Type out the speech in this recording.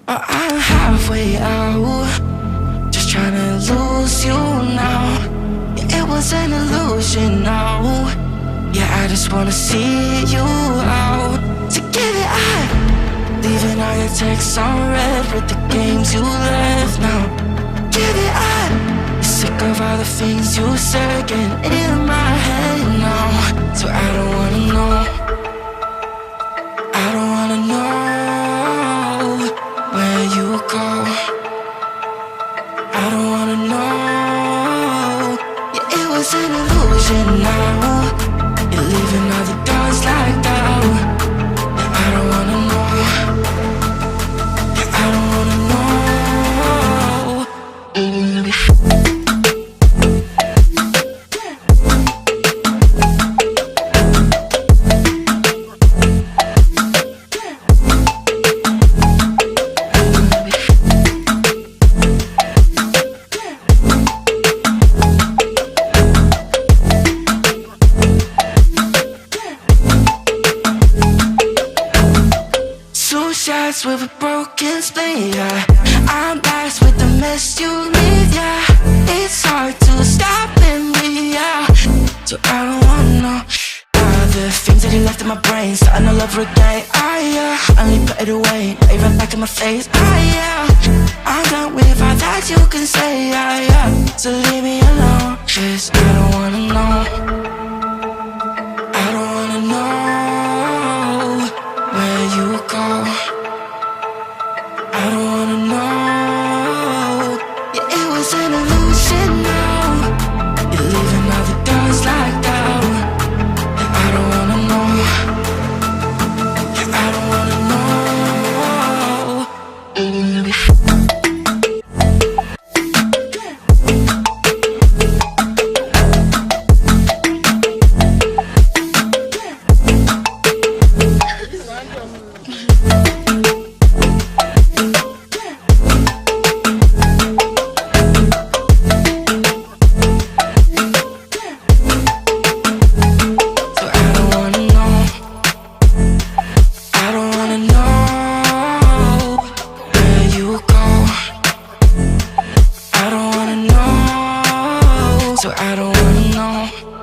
Or I'm halfway out, just trying to lose you now. Yeah, it was an illusion now. Yeah, I just wanna see you out. So give it up, leaving all your texts on red with the games you left now. Give it up, sick of all the things you said getting in my head now. So I don't wanna know, I don't wanna know where you go. I don't wanna know. Yeah, it was an illusion now. You're leaving all the doors locked out. Yeah, I don't wanna know. Yeah, I don't wanna know. Shots with a broken spleen, yeah. I'm blessed with the mess you leave, yeah. It's hard to stop and breathe, yeah. So I don't wanna know all the things that you left in my brain, starting all over again, yeah. Only put it away, not even back in my face, yeah. I'm done with all that you can say, yeah. So leave me alone, 'cause I don't wanna know. I don't wanna know where you go. I don't wanna know. Yeah, it was an illusion now. You're leaving all the doors locked out. Yeah, I don't wanna know. Yeah, I don't wanna know. So I don't wanna know.